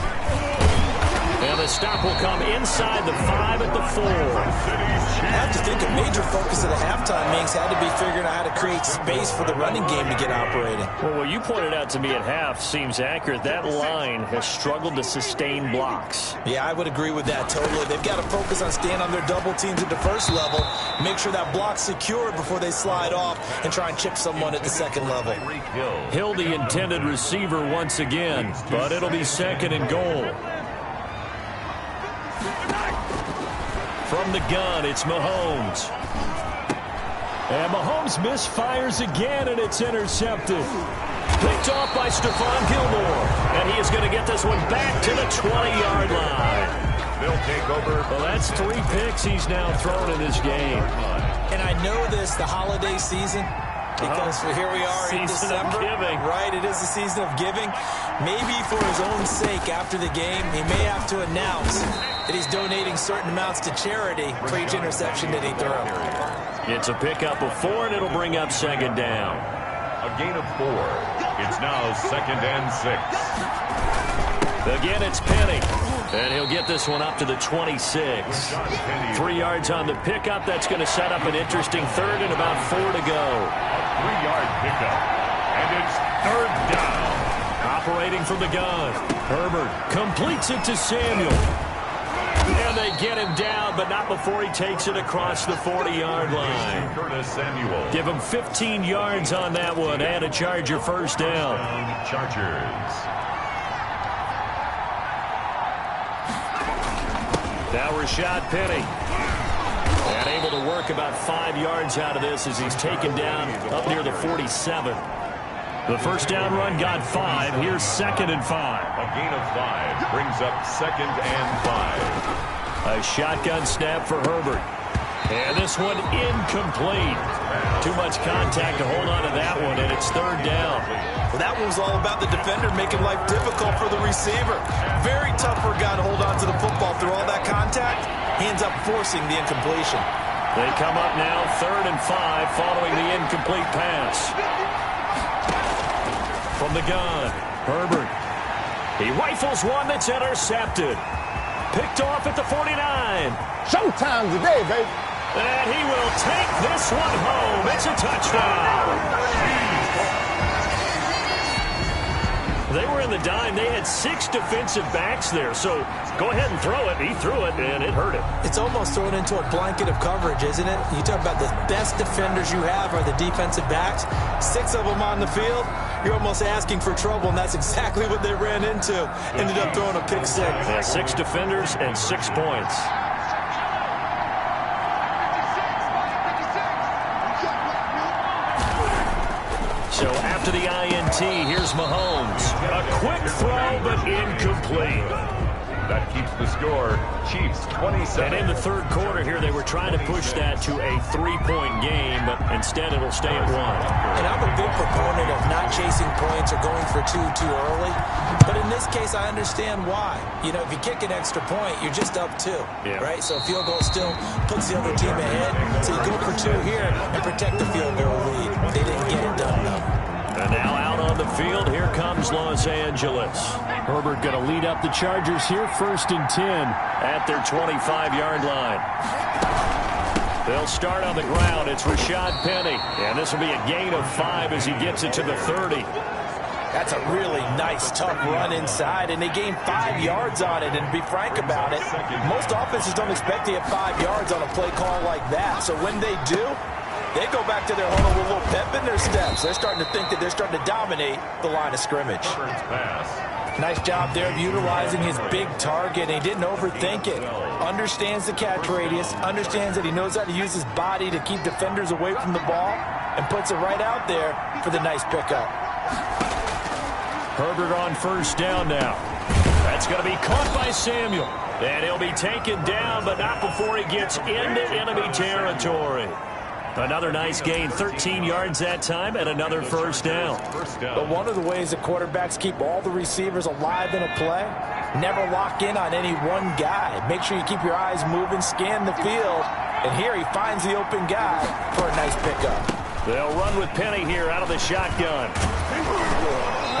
Speaker 2: And the stop will come inside the 5 at the 4.
Speaker 3: I have to think a major focus of the halftime meetings had to be figuring out how to create space for the running game to get operating.
Speaker 2: Well, what you pointed out to me at half seems accurate. That line has struggled to sustain blocks.
Speaker 3: Yeah, I would agree with that totally. They've got to focus on staying on their double teams at the first level, make sure that block's secure before they slide off and try and chip someone at the second level.
Speaker 2: Hill, the intended receiver once again, but it'll be 2nd and goal. From the gun, it's Mahomes. And Mahomes misfires again, and it's intercepted. Picked off by Stephon Gilmore. And he is going to get this one back to the 20-yard line.
Speaker 1: They'll take over.
Speaker 2: Well, that's 3 picks he's now thrown in this game.
Speaker 3: And I know this, the holiday season, because here we are in December. Right, it is the season of giving. Maybe for his own sake after the game, he may have to announce that he's donating certain amounts to charity for each interception that he throws.
Speaker 2: It's a pickup of 4, and it'll bring up 2nd down.
Speaker 1: A gain of 4. It's now 2nd and 6.
Speaker 2: Again, it's Penny. And he'll get this one up to the 26. 3 yards on the pickup. That's going to set up an interesting third and about 4 to go.
Speaker 1: A 3-yard pickup. And it's third down.
Speaker 2: Operating from the gun. Herbert completes it to Samuel. And they get him down, but not before he takes it across the 40-yard line.
Speaker 1: Curtis Samuel.
Speaker 2: Give him 15 yards on that one and a Charger first down.
Speaker 1: Chargers.
Speaker 2: Now Rashad Penny. And able to work about 5 yards out of this as he's taken down up near the 47. The first down run got 5. Here's 2nd and 5.
Speaker 1: A gain of 5 brings up 2nd and 5.
Speaker 2: A shotgun snap for Herbert. And this one incomplete. Too much contact to hold on to that one, and it's 3rd down.
Speaker 3: Well, that one was all about the defender making life difficult for the receiver. Very tough for a guy to hold on to the football through all that contact. He ends up forcing the incompletion.
Speaker 2: They come up now 3rd and 5 following the incomplete pass. From the gun, Herbert. He rifles one that's intercepted. Picked off at the 49.
Speaker 6: Showtime today, baby.
Speaker 2: And he will take this one home. It's a touchdown. They were in the dime. They had 6 defensive backs there. So go ahead and throw it. He threw it, and it hurt him.
Speaker 3: It's almost thrown into a blanket of coverage, isn't it? You talk about the best defenders you have are the defensive backs. 6 of them on the field. You're almost asking for trouble, and that's exactly what they ran into. Ended up throwing a pick 6.
Speaker 2: Yeah, 6 defenders and 6 points. So after the INT, here's Mahomes. A quick throw, but incomplete.
Speaker 1: That keeps the score. Chiefs 27.
Speaker 2: And in the 3rd quarter here, they were trying to push that to a 3-point game, but instead it'll stay at 1.
Speaker 3: And I'm a big proponent of not chasing points or going for 2 too early. But in this case, I understand why. You know, if you kick an extra point, you're just up 2, right? So a field goal still puts the other team ahead. So you go for 2 here and protect the field goal lead. They didn't get it done, though.
Speaker 2: And now out on the field, here comes Los Angeles. Herbert going to lead up the Chargers here, 1st and 10 at their 25-yard line. They'll start on the ground. It's Rashad Penny. And this will be a gain of 5 as he gets it to the 30.
Speaker 3: That's a really nice, tough run inside, and they gain 5 yards on it. And to be frank about it, most offenses don't expect to get 5 yards on a play call like that. So when they do, they go back to their huddle with a little pep in their steps. They're starting to think that they're starting to dominate the line of scrimmage. Nice job there of utilizing his big target. He didn't overthink it. Understands the catch radius. Understands that he knows how to use his body to keep defenders away from the ball. And puts it right out there for the nice pickup.
Speaker 2: Herbert on 1st down now. That's going to be caught by Samuel. And he'll be taken down, but not before he gets into enemy territory. Another nice gain, 13 yards that time, and another 1st down.
Speaker 3: But one of the ways that quarterbacks keep all the receivers alive in a play, never lock in on any one guy. Make sure you keep your eyes moving, scan the field, and here he finds the open guy for a nice pickup.
Speaker 2: They'll run with Penny here out of the shotgun.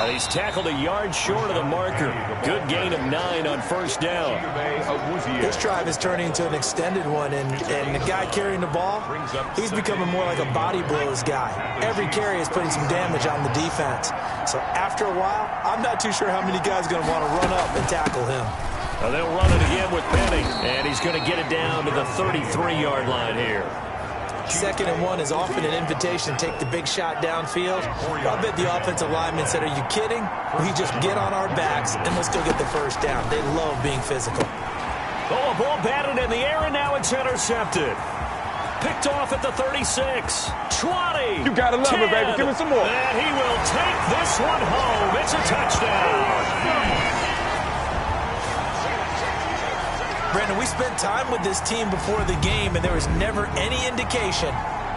Speaker 2: And he's tackled a yard short of the marker. Good gain of 9 on 1st down.
Speaker 3: This drive is turning into an extended one, and the guy carrying the ball, he's becoming more like a body blows guy. Every carry is putting some damage on the defense. So after a while, I'm not too sure how many guys are going to want to run up and tackle him.
Speaker 2: They'll run it again with Penny, and he's going to get it down to the 33-yard line here.
Speaker 3: 2nd and 1 is often an invitation to take the big shot downfield. I bet the offensive lineman said, are you kidding? We just get on our backs and let's go get the 1st down. They love being physical.
Speaker 2: Oh, a ball batted in the air, and now it's intercepted. Picked off at the 36. 20.
Speaker 6: You gotta love
Speaker 2: 10,
Speaker 6: it, baby. Give me some more.
Speaker 2: And he will take this one home. It's a touchdown.
Speaker 3: Brandon, we spent time with this team before the game, and there was never any indication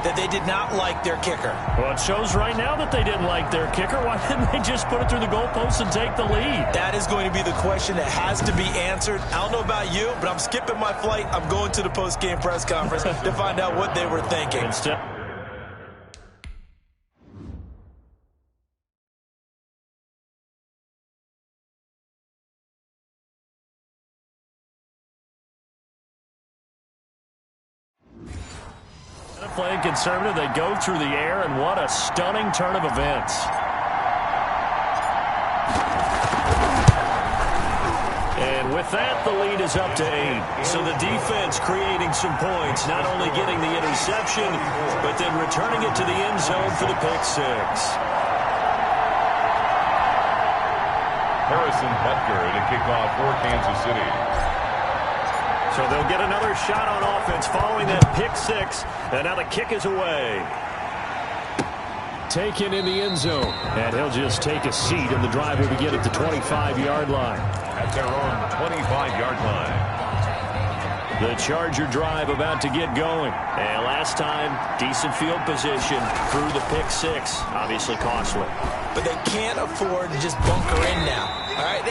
Speaker 3: that they did not like their kicker.
Speaker 2: Well, it shows right now that they didn't like their kicker. Why didn't they just put it through the goalpost and take the lead?
Speaker 3: That is going to be the question that has to be answered. I don't know about you, but I'm skipping my flight. I'm going to the post-game press conference to find out what they were thinking.
Speaker 2: Instead playing conservative. They go through the air, and what a stunning turn of events. And with that, the lead is up to 8. So the defense creating some points, not only getting the interception, but then returning it to the end zone for the pick 6.
Speaker 1: Harrison Butker to kick off for Kansas City.
Speaker 2: So they'll get another shot on offense following that pick 6. And now the kick is away. Taken in the end zone. And he'll just take a seat, and the drive will begin at the 25-yard line.
Speaker 1: At their own 25-yard line.
Speaker 2: The Charger drive about to get going. And last time, decent field position through the pick 6. Obviously costly.
Speaker 3: But they can't afford to just bunker in now. All right,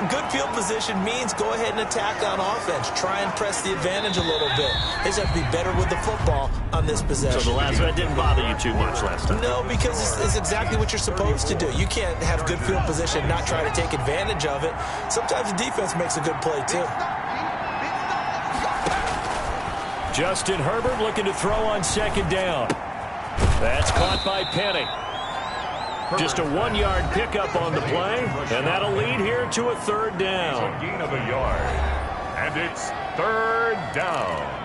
Speaker 3: good field position means go ahead and attack on offense. Try and press the advantage a little bit. They just have to be better with the football on this possession.
Speaker 2: So the last one didn't bother you too much last time?
Speaker 3: No, because it's exactly what you're supposed to do. You can't have good field position and not try to take advantage of it. Sometimes the defense makes a good play, too.
Speaker 2: Justin Herbert looking to throw on second down. That's caught by Penny. Just a 1-yard pickup on the play, and that'll lead here to a third down.
Speaker 1: A gain of a yard, and it's third down.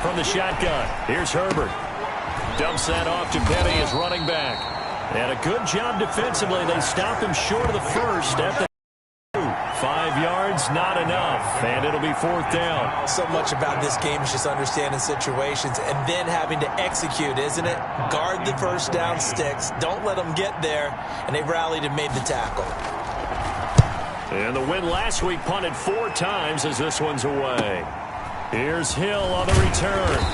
Speaker 2: From the shotgun, here's Herbert. Dumps that off to Penny as running back. And a good job defensively. They stopped him short of the first at the 2. 5 yards, not enough. And it'll be fourth down.
Speaker 3: So much about this game is just understanding situations and then having to execute, isn't it? Guard the first down sticks. Don't let them get there. And they rallied and made the tackle.
Speaker 2: And the win last week punted 4 times as this one's away. Here's Hill on the return.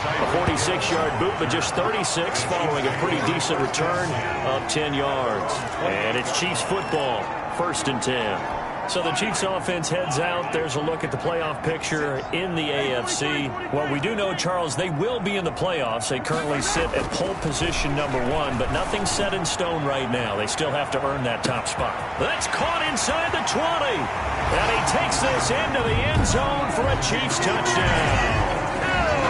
Speaker 2: A 46-yard boot, but just 36 following a pretty decent return of 10 yards. And it's Chiefs football, 1st and 10. So the Chiefs offense heads out. There's a look at the playoff picture in the AFC. Well, we do know, Charles, they will be in the playoffs. They currently sit at pole position number 1, but nothing's set in stone right now. They still have to earn that top spot. That's caught inside the 20. And he takes this into the end zone for a Chiefs touchdown.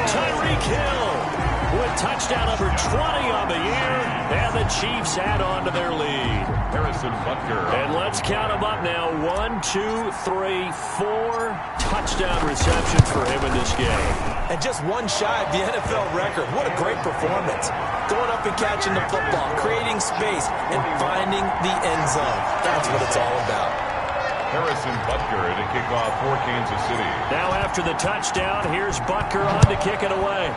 Speaker 2: Tyreek Hill with touchdown number 20 on the year, and the Chiefs add on to their lead.
Speaker 1: Harrison Butker.
Speaker 2: And let's count them up now. 1, 2, 3, 4 touchdown receptions for him in this game.
Speaker 3: And just one shy of the NFL record. What a great performance. Going up and catching the football, creating space, and finding the end zone. That's what it's all about.
Speaker 1: Harrison Butker to kick off for Kansas City.
Speaker 2: Now after the touchdown, here's Butker on to kick it away.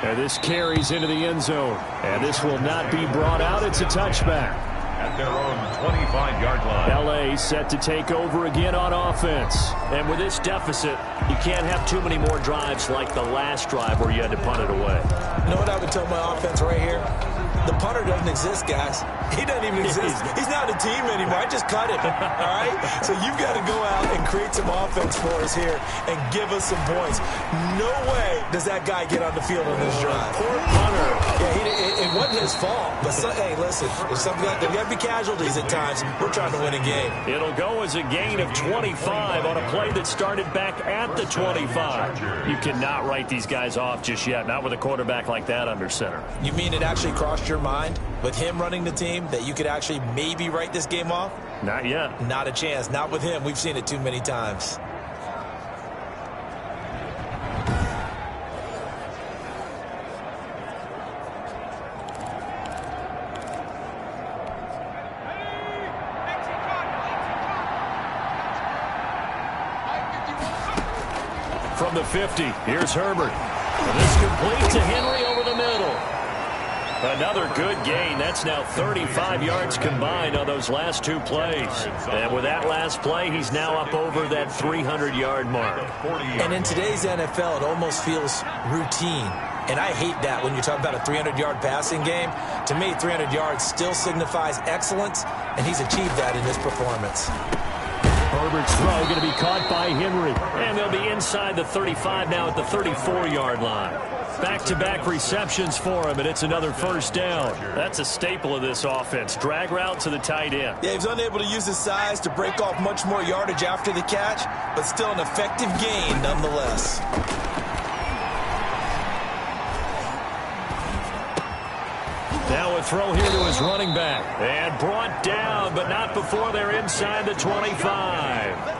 Speaker 2: And this carries into the end zone. And this will not be brought out. It's a touchback.
Speaker 1: At their own 25-yard line.
Speaker 2: L.A. set to take over again on offense. And with this deficit, you can't have too many more drives like the last drive where you had to punt it away.
Speaker 3: You know what I would tell my offense right here? The punter doesn't exist, guys. He doesn't even exist. He's not a team anymore. I just cut him, all right? So you've got to go out and create some offense for us here and give us some points. No way does that guy get on the field on this drive.
Speaker 2: Poor punter.
Speaker 3: Yeah, it wasn't his fault. But, hey, listen, there's got to be casualties at times. We're trying to win a game.
Speaker 2: It'll go as a gain of 25 on a play that started back at the 25. You cannot write these guys off just yet, not with a quarterback like that under center.
Speaker 3: You mean it actually crossed your mind with him running the team that you could actually maybe write this game off?
Speaker 2: Not yet.
Speaker 3: Not a chance. Not with him. We've seen it too many times.
Speaker 2: From the 50, here's Herbert. And this complete to Henry over the middle. Another good gain. That's now 35 yards combined on those last 2 plays. And with that last play, he's now up over that 300-yard mark.
Speaker 3: And in today's NFL, it almost feels routine. And I hate that when you talk about a 300-yard passing game. To me, 300 yards still signifies excellence, and he's achieved that in this performance.
Speaker 2: Herbert's throw going to be caught by Henry. And they'll be inside the 35 now at the 34-yard line. Back-to-back receptions for him, and it's another first down. That's a staple of this offense. Drag route to the tight end.
Speaker 3: Yeah, he's unable to use his size to break off much more yardage after the catch, but still an effective gain nonetheless.
Speaker 2: Now a throw here to his running back. And brought down, but not before they're inside the 25.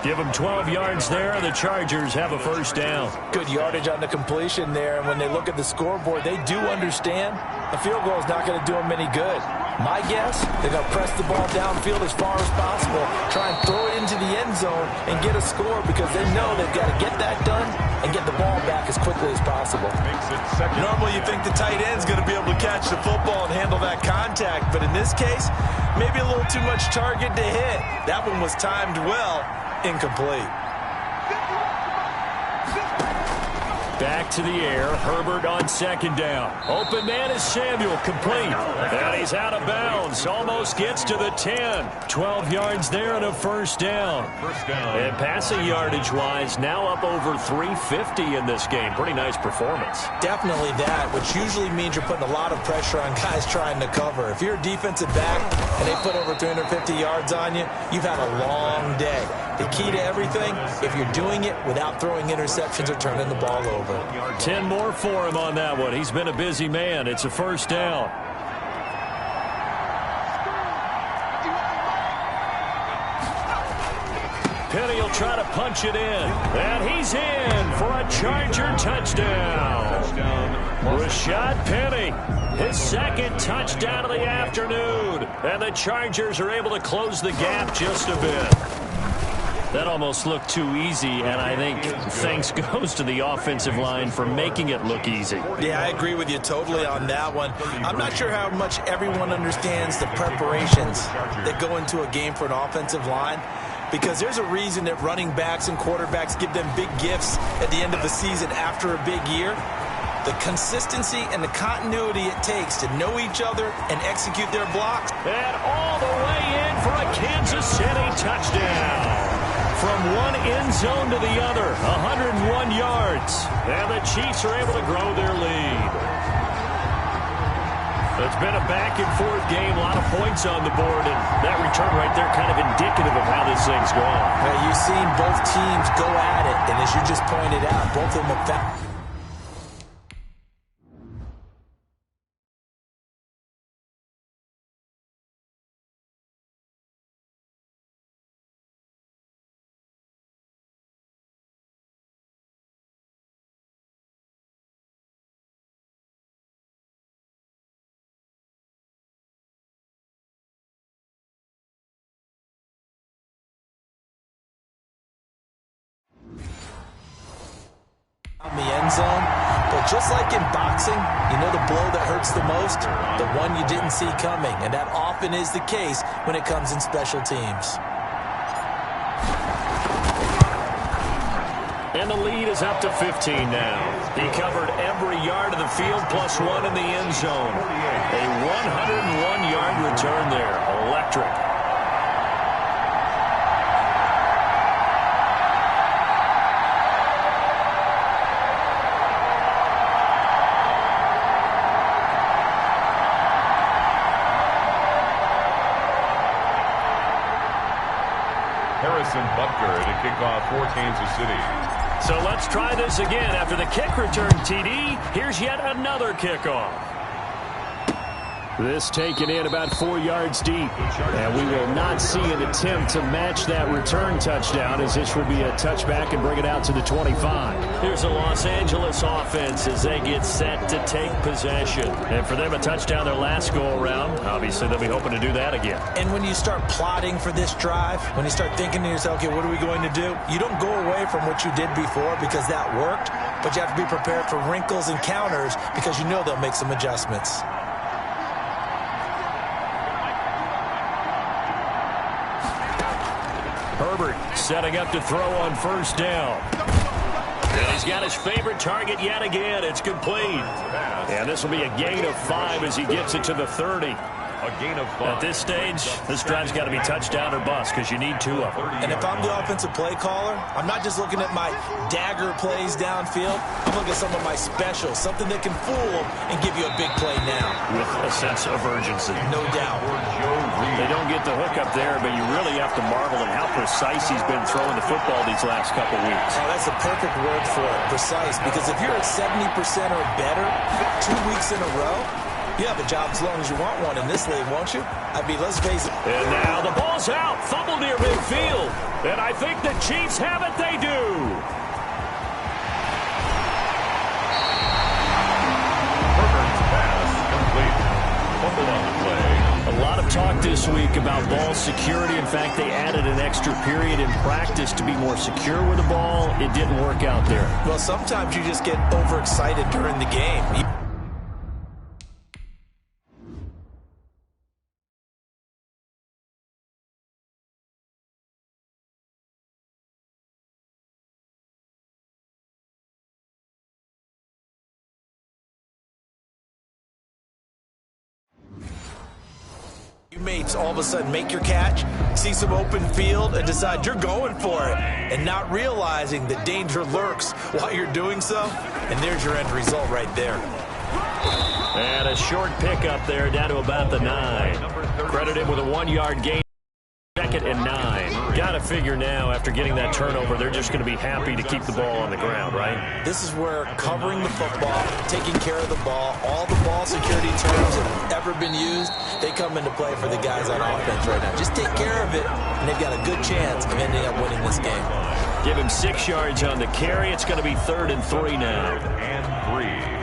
Speaker 2: Give them 12 yards there, and the Chargers have a first down.
Speaker 3: Good yardage on the completion there, and when they look at the scoreboard, they do understand a field goal is not going to do them any good. My guess, they're going to press the ball downfield as far as possible, try and throw it into the end zone and get a score because they know they've got to get that done and get the ball back as quickly as possible. Normally you think the tight end's going to be able to catch the football and handle that contact, but in this case, maybe a little too much target to hit. That one was timed well. Incomplete.
Speaker 2: Back to the air. Herbert on second down. Open man is Samuel. Complete. And he's out of bounds. Almost gets to the 10. 12 yards there and a first down. And passing yardage-wise, now up over 350 in this game. Pretty nice performance.
Speaker 3: Definitely that, which usually means you're putting a lot of pressure on guys trying to cover. If you're a defensive back and they put over 350 yards on you, you've had a long day. The key to everything, if you're doing it without throwing interceptions or turning the ball over.
Speaker 2: 10 more for him on that one. He's been a busy man. It's a first down. Penny will try to punch it in. And he's in for a Charger touchdown. Rashad Penny, his second touchdown of the afternoon. And the Chargers are able to close the gap just a bit. That almost looked too easy, and I think thanks goes to the offensive line for making it look easy.
Speaker 3: Yeah, I agree with you totally on that one. I'm not sure how much everyone understands the preparations that go into a game for an offensive line, because there's a reason that running backs and quarterbacks give them big gifts at the end of the season after a big year. The consistency and the continuity it takes to know each other and execute their blocks.
Speaker 2: And all the way in for a Kansas City touchdown. From one end zone to the other, 101 yards. And the Chiefs are able to grow their lead. It's been a back-and-forth game, a lot of points on the board, and that return right there kind of indicative of how this thing's going.
Speaker 3: Well, you've seen both teams go at it, and as you just pointed out, both of them have found... the end zone, but just like in boxing, you know the blow that hurts the most? The one you didn't see coming, and that often is the case when it comes in special teams.
Speaker 2: And the lead is up to 15 now. He covered every yard of the field plus one in the end zone. A 101-yard return there. Electric.
Speaker 7: Harrison Butker to kick off for Kansas City.
Speaker 2: So let's try this again. After the kick return, TD, here's yet another kickoff. This taken in about 4 yards deep. And we will not see an attempt to match that return touchdown, as this will be a touchback and bring it out to the 25. Here's the Los Angeles offense as they get set to take possession. And for them, a touchdown their last go-around. Obviously, they'll be hoping to do that again.
Speaker 3: And when you start plotting for this drive, when you start thinking to yourself, okay, what are we going to do? You don't go away from what you did before because that worked, but you have to be prepared for wrinkles and counters because you know they'll make some adjustments.
Speaker 2: Herbert setting up to throw on first down. And he's got his favorite target yet again. It's complete. And this will be a gain of 5 as he gets it to the 30.
Speaker 7: A gain of 5.
Speaker 2: At this stage, this drive's got to be touchdown or bust because you need 2 of them.
Speaker 3: And if I'm the offensive play caller, I'm not just looking at my dagger plays downfield. I'm looking at some of my specials, something that can fool them and give you a big play now.
Speaker 2: With a sense of urgency.
Speaker 3: No doubt.
Speaker 2: They don't get the hook up there, but you really have to marvel at how precise he's been throwing the football these last couple weeks.
Speaker 3: Oh, that's a perfect word for it, precise, because if you're at 70% or better 2 weeks in a row, you have a job as long as you want one in this league, won't you? I mean, let's face it.
Speaker 2: And now the ball's out. Fumble near midfield. And I think the Chiefs have it. They do.
Speaker 7: Herbert's pass complete. Fumble on the play.
Speaker 2: A lot of talk this week about ball security. In fact, they added an extra period in practice to be more secure with the ball. It didn't work out there.
Speaker 3: Well, sometimes you just get overexcited during the game. Your mates all of a sudden make your catch, see some open field, and decide you're going for it, and not realizing that danger lurks while you're doing so, and there's your end result right there.
Speaker 2: And a short pickup there down to about the 9. Credit him with a 1-yard gain. 2nd and 9. Got to figure now, after getting that turnover, they're just going to be happy to keep the ball on the ground, right?
Speaker 3: This is where covering the football, taking care of the ball, all the ball security terms that have ever been used, they come into play for the guys on offense right now. Just take care of it, and they've got a good chance of ending up winning this game.
Speaker 2: Give him 6 yards on the carry. It's going to be 3rd and 3 now.
Speaker 7: And 3.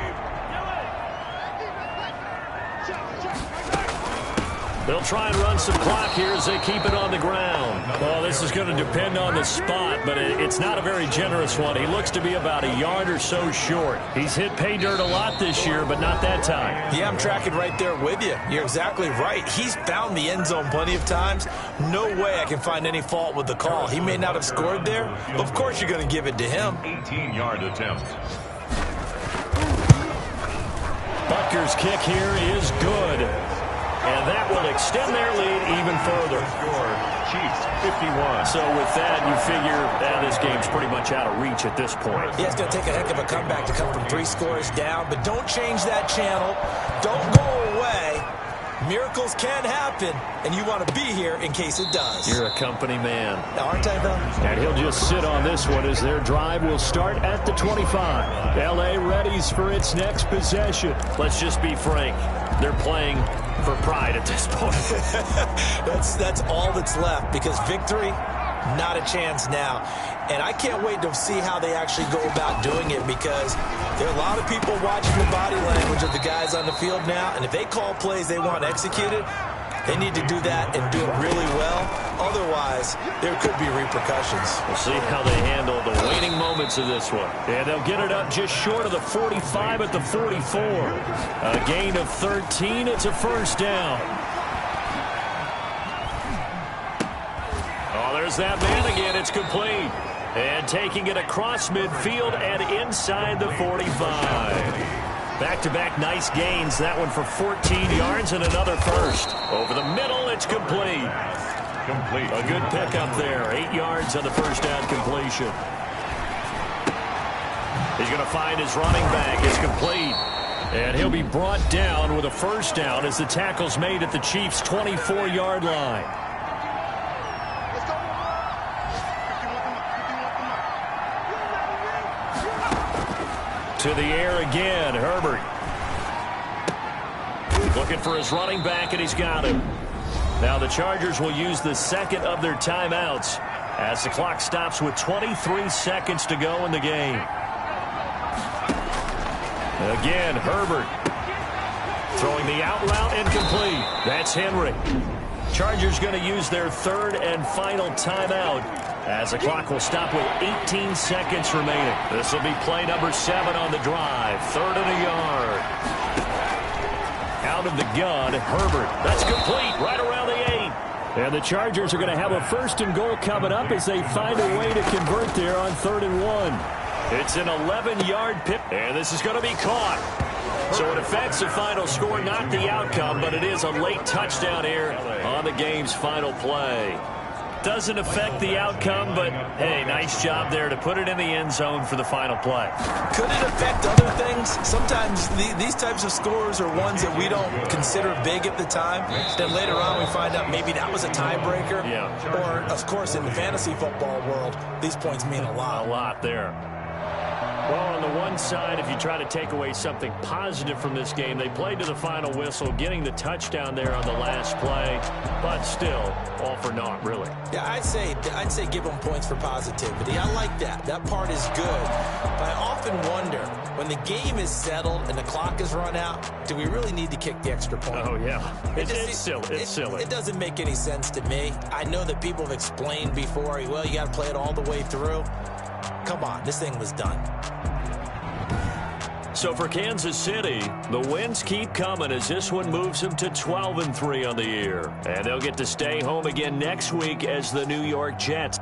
Speaker 2: They'll try and run some clock here as they keep it on the ground. Well, this is going to depend on the spot, but it's not a very generous one. He looks to be about a yard or so short. He's hit pay dirt a lot this year, but not that time.
Speaker 3: Yeah, I'm tracking right there with you. You're exactly right. He's found the end zone plenty of times. No way I can find any fault with the call. He may not have scored there, but of course you're going to give it to him.
Speaker 7: 18-yard attempt.
Speaker 2: Butker's kick here is good. And that will extend their lead even further.
Speaker 7: Score, Chiefs 51.
Speaker 2: So with that, you figure this game's pretty much out of reach at this point.
Speaker 3: Yeah, it's going to take a heck of a comeback to come from 3 scores down, but don't change that channel. Don't go away. Miracles can happen, and you want to be here in case it does.
Speaker 2: You're a company man.
Speaker 3: Aren't I, though?
Speaker 2: And he'll just sit on this one as their drive will start at the 25. L.A. readies for its next possession. Let's just be frank. They're playing for pride at this point.
Speaker 3: That's all that's left, because victory, not a chance now. And I can't wait to see how they actually go about doing it, because there are a lot of people watching the body language of the guys on the field now, and if they call plays they want executed, they need to do that and do it really well. Otherwise, there could be repercussions.
Speaker 2: We'll see how they handle the waning moments of this one. And they'll get it up just short of the 45 at the 44. A gain of 13. It's a first down. Oh, there's that man again. It's complete. And taking it across midfield and inside the 45. Back-to-back nice gains. That one for 14 yards and another first. Over the middle, it's complete. A good pickup there. 8 yards on the first down completion. He's going to find his running back. It's complete. And he'll be brought down with a first down as the tackle's made at the Chiefs' 24-yard line. To the air again, Herbert. Looking for his running back, and he's got him. Now the Chargers will use the second of their timeouts as the clock stops with 23 seconds to go in the game. Again, Herbert. Throwing the out route incomplete. That's Henry. Chargers going to use their third and final timeout as the clock will stop with 18 seconds remaining. This will be play number 7 on the drive. 3rd and a yard. Out of the gun, Herbert. That's complete right around the 8. And the Chargers are going to have a 1st and goal coming up as they find a way to convert there on 3rd and 1. It's an 11-yard pip, and this is going to be caught. So it affects the final score, not the outcome, but it is a late touchdown here on the game's final play. Doesn't affect the outcome, but, hey, nice job there to put it in the end zone for the final play.
Speaker 3: Could it affect other things? Sometimes these types of scores are ones that we don't consider big at the time. Then later on we find out maybe that was a tiebreaker.
Speaker 2: Yeah.
Speaker 3: Or, of course, in the fantasy football world, these points mean a lot.
Speaker 2: A lot there. Well, on the one side, if you try to take away something positive from this game, they played to the final whistle, getting the touchdown there on the last play, but still, all for naught, really.
Speaker 3: Yeah, I'd say give them points for positivity. I like that. That part is good. But I often wonder, when the game is settled and the clock is run out, do we really need to kick the extra point?
Speaker 2: Oh, yeah. It's silly. It's silly.
Speaker 3: It doesn't make any sense to me. I know that people have explained before, well, you got to play it all the way through. Come on, this thing was done.
Speaker 2: So for Kansas City, the wins keep coming as this one moves them to 12-3 on the year. And they'll get to stay home again next week as the New York Jets.